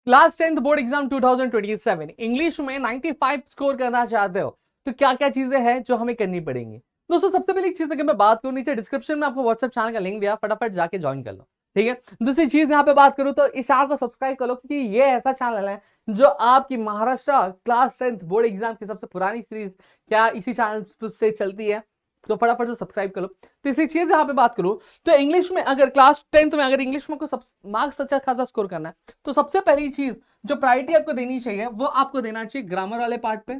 Class 10th board exam 2027 English में 95 score करना चाहते हो तो क्या क्या चीजें हैं जो हमें करनी पड़ेंगी। दोस्तों सबसे पहली चीज अगर मैं बात करूं, नीचे डिस्क्रिप्शन में आपको व्हाट्सएप चैनल का लिंक दिया, फटाफट जाके ज्वाइन कर लो, ठीक है। दूसरी चीज यहाँ पे बात करूं तो इस चैनल को सब्सक्राइब कर लो, क्योंकि ये ऐसा चैनल है जो आपकी Maharashtra class 10th board exam की सबसे पुरानी सीरीज क्या इसी चैनल से चलती है, तो फटाफट से सब्सक्राइब कर लो। तीसरी चीज यहाँ पे बात करूं तो इंग्लिश में अगर क्लास 10th में अगर इंग्लिश में कोई मार्क्स अच्छा खासा स्कोर करना है तो सबसे पहली चीज जो प्रायोरिटी आपको देनी चाहिए वो आपको देना चाहिए ग्रामर वाले पार्ट पे,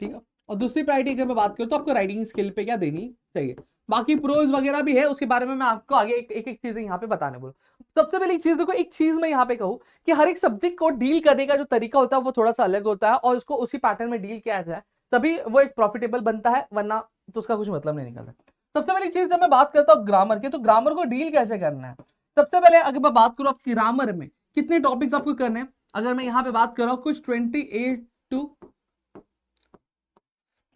ठीक है। और दूसरी प्रायोरिटी अगर मैं बात करूं तो आपको राइटिंग स्किल पे क्या देनी चाहिए। बाकी प्रोज वगैरह भी है, उसके बारे में मैं आपको आगे एक एक चीजें यहाँ पे बताने बोलूँ। सबसे पहली चीज देखो, एक चीज मैं यहाँ पे कहूँ कि हर एक सब्जेक्ट को डील करने का जो तरीका होता है वो थोड़ा सा अलग होता है, और उसको उसी पैटर्न में डील किया जाए तभी वो एक प्रॉफिटेबल बनता है, वरना तो उसका कुछ मतलब नहीं निकलता। सबसे पहली चीज जब मैं बात करता हूँ ग्रामर की, तो ग्रामर को डील कैसे करना है। सबसे पहले अगर मैं बात करूँ आपकी ग्रामर में कितने टॉपिक्स आपको करने हैं, अगर मैं यहाँ पे बात कर रहा हूँ कुछ 28 टू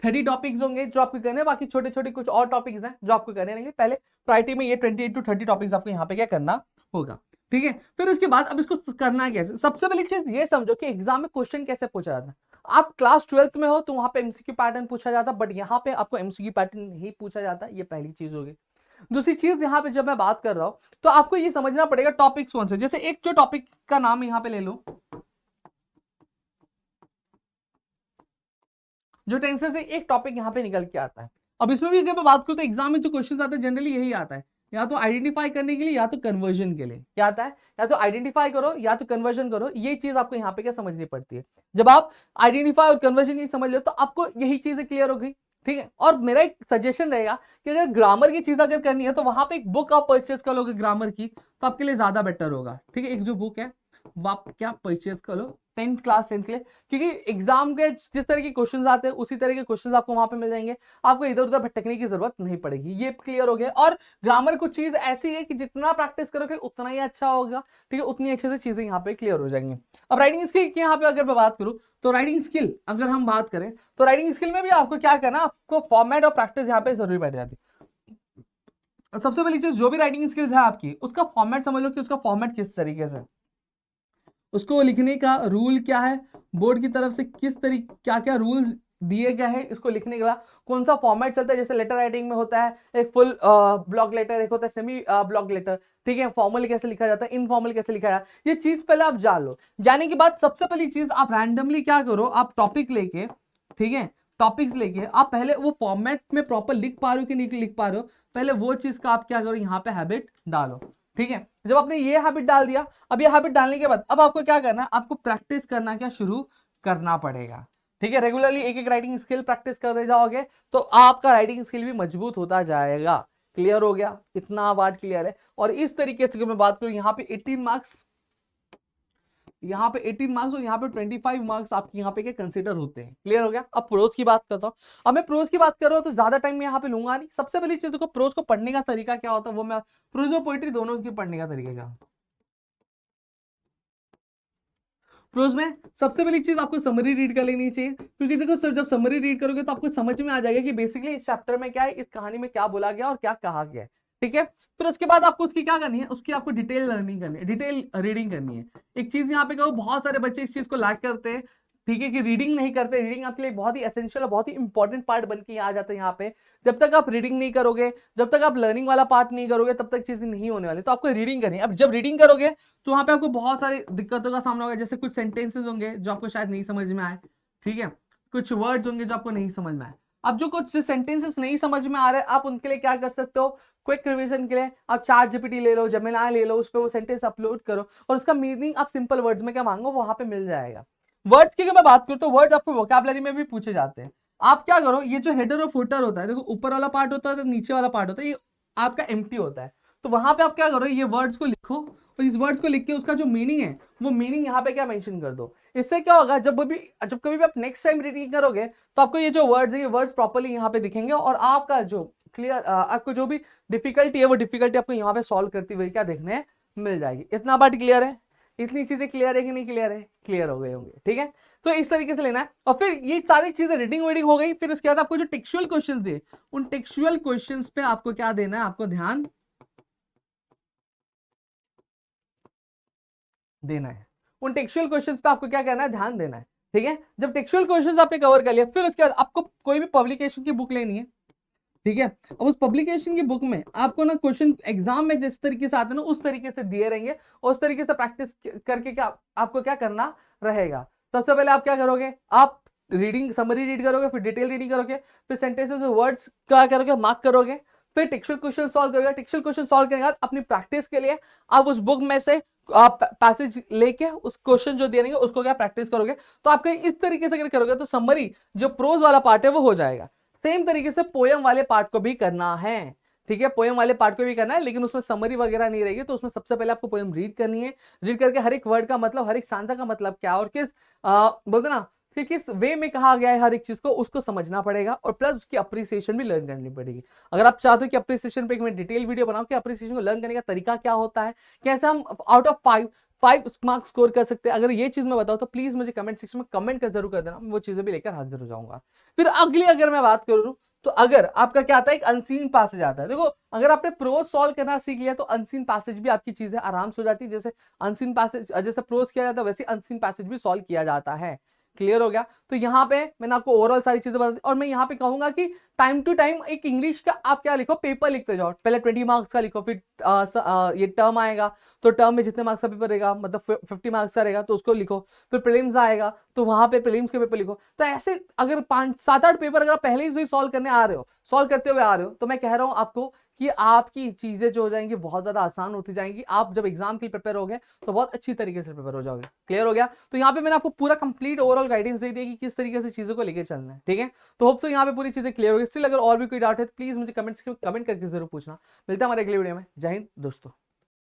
30 टॉपिक्स होंगे जो आपको करने हैं, बाकी छोटे छोटे कुछ और टॉपिक्स हैं जो आपको करने रहेंगे। पहले प्रायोरिटी में ये 28 टू 30 टॉपिक्स आपको यहाँ पे क्या करना होगा, ठीक है। फिर उसके बाद अब इसको करना कैसे, सबसे पहली चीज ये समझो कि एग्जाम में क्वेश्चन कैसे पूछा जाता है। आप क्लास 12th में हो तो वहां पे एमसीक्यू पैटर्न पूछा जाता है, बट यहाँ पे आपको एमसीक्यू पैटर्न नहीं पूछा जाता, ये पहली चीज होगी। दूसरी चीज यहाँ पे जब मैं बात कर रहा हूँ तो आपको ये समझना पड़ेगा टॉपिक्स कौन से, जैसे एक जो टॉपिक का नाम यहाँ पे ले लो, जो टेंसेस है, एक टॉपिक यहाँ पे निकल के आता है। अब इसमें भी अगर मैं बात करूँ तो एग्जाम में जो क्वेश्चन आते हैं जनरली यही आता है, या तो आइडेंटिफाई करने के लिए या तो कन्वर्जन के लिए। क्या आता है, या तो आइडेंटिफाई करो या तो कन्वर्जन करो, ये चीज आपको यहाँ पे क्या समझनी पड़ती है। जब आप आइडेंटिफाई और कन्वर्जन की समझ लो तो आपको यही चीजें क्लियर हो गई, ठीक है। और मेरा एक सजेशन रहेगा कि अगर ग्रामर की चीज अगर करनी है तो वहां पे एक बुक आप परचेज कर लोगे ग्रामर की, तो आपके लिए ज्यादा बेटर होगा, ठीक है। एक जो बुक है वो आप क्या परचेज कर लो 10th क्लास 10th के लिए, क्योंकि एग्जाम के जिस तरह के क्वेश्चंस आते हैं उसी तरह के क्वेश्चंस आपको वहां पे मिल जाएंगे, आपको इधर उधर भटकने की जरूरत नहीं पड़ेगी। ये क्लियर हो गया। और ग्रामर कुछ चीज ऐसी है कि जितना प्रैक्टिस करोगे उतना ही अच्छा होगा, ठीक है, उतनी अच्छे से चीजें यहाँ पे क्लियर हो जाएंगी। अब राइटिंग स्किल की यहाँ पे अगर मैं बात करूं तो राइटिंग स्किल अगर हम बात करें तो राइटिंग स्किल में भी आपको क्या करना, आपको फॉर्मेट और प्रैक्टिस यहाँ पे जरूरी पड़ जाती है। सबसे पहली चीज जो भी राइटिंग स्किल्स है आपकी, उसका फॉर्मेट समझ लो कि उसका फॉर्मेट किस तरीके से, उसको लिखने का रूल क्या है, बोर्ड की तरफ से किस तरीके क्या क्या रूल्स दिए गए हैं इसको लिखने का, कौन सा फॉर्मेट चलता है। जैसे लेटर राइटिंग में होता है एक फुल ब्लॉक लेटर, एक होता है सेमी ब्लॉक लेटर, ठीक है। फॉर्मल कैसे लिखा जाता है, इनफॉर्मल कैसे लिखा जाता है, ये चीज पहले आप जान लो। जाने के बाद सबसे पहली चीज आप रैंडमली क्या करो, आप टॉपिक लेके, ठीक है, टॉपिक्स लेके आप पहले वो फॉर्मेट में प्रॉपर लिख पा रहे हो कि नहीं लिख पा रहे हो, पहले वो चीज का आप क्या करो यहाँ पे हैबिट डालो, ठीक है। जब आपने ये हैबिट डाल दिया, अब ये हैबिट डालने के बाद अब आपको क्या करना है, आपको प्रैक्टिस करना क्या शुरू करना पड़ेगा, ठीक है। रेगुलरली एक एक राइटिंग स्किल प्रैक्टिस करते जाओगे तो आपका राइटिंग स्किल भी मजबूत होता जाएगा। क्लियर हो गया, इतना बात क्लियर है। और इस तरीके से मैं बात करूं यहाँ पे 18 मार्क्स, यहाँ पे 18 मार्क्स और यहाँ पे 25 मार्क्स आपके यहाँ पे क्या कंसीडर होते हैं। क्लियर हो गया। अब प्रोज की बात करता हूँ। अब मैं प्रोज की बात कर रहा हूँ तो ज्यादा टाइम मैं यहाँ पे लूंगा नहीं। सबसे पहली चीज को प्रोज को पढ़ने का तरीका क्या होता है वो मैं, प्रोज और पोइट्री दोनों की पढ़ने का तरीका क्या, प्रोज में सबसे पहली चीज आपको समरी रीड कर लेनी चाहिए, क्योंकि देखो सर जब समरी रीड करोगे तो आपको समझ में आ जाएगा कि बेसिकली इस चैप्टर में क्या है, इस कहानी में क्या बोला गया और क्या कहा गया है, ठीक है। फिर उसके बाद आपको उसकी क्या करनी है, उसकी आपको डिटेल लर्निंग करनी है, डिटेल रीडिंग करनी है। एक चीज यहाँ पे कहो, बहुत सारे बच्चे इस चीज को लैक करते हैं, ठीक है, कि रीडिंग नहीं करते। रीडिंग आपके लिए बहुत ही एसेंशियल और बहुत ही इंपॉर्टेंट पार्ट बन के आ जाता है यहाँ पे। जब तक आप रीडिंग नहीं करोगे, जब तक आप लर्निंग वाला पार्ट नहीं करोगे, तब तक चीजें नहीं होने वाली। तो आपको रीडिंग करनी है। अब जब रीडिंग करोगे तो वहां पे आपको बहुत सारी दिक्कतों का सामना होगा, जैसे कुछ सेंटेंसेस होंगे जो आपको शायद नहीं समझ में आए, ठीक है, कुछ वर्ड्स होंगे जो आपको नहीं समझ में आए। अब जो कुछ सेंटेंसेस नहीं समझ में आ रहे, आप उनके लिए क्या कर सकते हो, क्विक रिवीजन के लिए आप चैट जीपीटी ले लो, जेमिनी ले लो, उस पर वो सेंटेंस अपलोड करो और उसका मीनिंग आप सिंपल वर्ड्स में क्या मांगो वहां पे मिल जाएगा। वर्ड्स की अगर मैं बात करूं तो वर्ड्स आपको वोकैबुलरी में भी पूछे जाते हैं। आप क्या करो, ये जो हेडर और फुटर होता है, देखो ऊपर वाला पार्ट होता है तो नीचे वाला पार्ट होता है, ये आपका एम्प्टी होता है। तो वहां पे आप क्या करो, ये वर्ड्स को लिखो और इस वर्ड्स को लिख के उसका जो मीनिंग है वो मीनिंग यहाँ पे क्या मेंशन कर दो। इससे क्या होगा, जब कभी भी आप नेक्स्ट टाइम रीडिंग करोगे तो आपको ये जो वर्ड्स है ये वर्ड्स प्रॉपर्ली यहाँ पे दिखेंगे और आपका जो क्लियर आपको जो भी डिफिकल्टी है वो डिफिकल्टी आपको यहाँ पे सॉल्व करती हुई क्या देखने मिल जाएगी। इतना बात क्लियर है, इतनी चीजें क्लियर है कि नहीं क्लियर है, क्लियर हो गए होंगे, ठीक है। तो इस तरीके से लेना है। और फिर ये सारी चीजें रीडिंग वीडिंग हो गई, फिर उसके बाद आपको जो टेक्सुअल क्वेश्चंस दिए उन टेक्सुअल क्वेश्चंस पे आपको क्या देना है, आपको ध्यान देना है। उन टेक्सचुअल क्वेश्चंस पे आपको क्या करना है, ध्यान देना है, ठीक है। जब टेक्सचुअल क्वेश्चंस आपने कवर कर लिया, फिर उसके बाद आपको कोई भी पब्लिकेशन की बुक लेनी है, ठीक है। अब उस पब्लिकेशन की बुक में आपको ना क्वेश्चन एग्जाम में जिस तरीके से आते हैं ना उस तरीके से दिए रहेंगे, उस तरीके से प्रैक्टिस करके क्या आपको क्या करना रहेगा। सबसे पहले आप क्या करोगे, आप रीडिंग समरी रीड करोगे, फिर डिटेल रीडिंग करोगे, फिर सेंटेंसेस और वर्ड्स क्या करोगे, मार्क करोगे, फिर टेक्सचुअल क्वेश्चन सॉल्व करोगे। टेक्सचुअल क्वेश्चन सॉल्व करने के बाद अपनी प्रैक्टिस के लिए आप उस बुक में से आप पैसेज लेके उस क्वेश्चन जो देंगे उसको क्या प्रैक्टिस करोगे। तो आपके इस तरीके से अगर करोगे तो समरी जो प्रोज वाला पार्ट है वो हो जाएगा। सेम तरीके से पोयम वाले पार्ट को भी करना है, ठीक है। पोयम वाले पार्ट को भी करना है, लेकिन उसमें समरी वगैरह नहीं रहेगी। तो उसमें सबसे पहले आपको पोयम रीड करनी है, रीड करके हर एक वर्ड का मतलब, हर एक स्टांजा का मतलब क्या और किस बोलते ना कि किस वे में कहा गया है हर एक चीज को, उसको समझना पड़ेगा। और प्लस उसकी अप्रिसिएशन भी लर्न करनी पड़ेगी। अगर आप चाहते हो कि अप्रिसिएशन पे एक मैं डिटेल वीडियो बनाऊं कि अप्रिसिएशन को लर्न करने का तरीका क्या होता है, कैसे हम आउट ऑफ 5 मार्क्स स्कोर कर सकते हैं, अगर ये चीज मैं बताऊं तो प्लीज मुझे कमेंट सेक्शन में कमेंट कर जरूर कर देना, वो चीजें भी लेकर हाजिर हो जाऊंगा। फिर अगली अगर मैं बात करूं तो अगर आपका क्या आता है, एक अनसीन पैसेज आता है। देखो अगर आपने प्रोज सॉल्व करना सीख लिया तो अनसीन पैसेज भी आपकी चीजें आराम से हो जाती है। जैसे अनसीन पैसेज, जैसे प्रोज किया जाता है वैसे अनसीन पैसेज भी सॉल्व किया जाता है। क्लियर हो गया। तो यहाँ पे मैंने आपको ओवरऑल सारी चीजें बता दी, और मैं यहाँ पे कहूंगा कि टाइम टू टाइम एक इंग्लिश का आप क्या लिखो, पेपर लिखते जाओ। पहले 20 मार्क्स का लिखो, फिर ये टर्म आएगा तो टर्म में जितने मार्क्स का पेपर रहेगा, मतलब 50 मार्क्स का रहेगा तो उसको लिखो। फिर प्रीलिम्स आएगा तो वहां पे प्रीलिम्स के पेपर लिखो। तो ऐसे अगर 5-7-8 पेपर अगर पहले ही सॉल्व करने आ रहे हो, सॉल्व करते हुए आ रहे हो, तो मैं कह रहा हूं आपको कि आपकी चीजें जो हो जाएंगी बहुत ज्यादा आसान होती जाएंगी। आप जब एग्जाम के लिए प्रिपेयर हो गए तो बहुत अच्छी तरीके से प्रिपेयर हो जाओगे। क्लियर हो गया। तो यहाँ पे मैंने आपको पूरा कंप्लीट ओवरऑल गाइडेंस दे दिया कि किस तरीके से चीजों को लेकर चलना है, ठीक है। तो होप सो यहाँ पे पूरी चीजें क्लियर हो गई। स्टिल अगर और भी कोई डाउट है तो प्लीज मुझे कमेंट करके जरूर पूछना। मिलता है हमारे अगले वीडियो में। जय हिंद दोस्तों।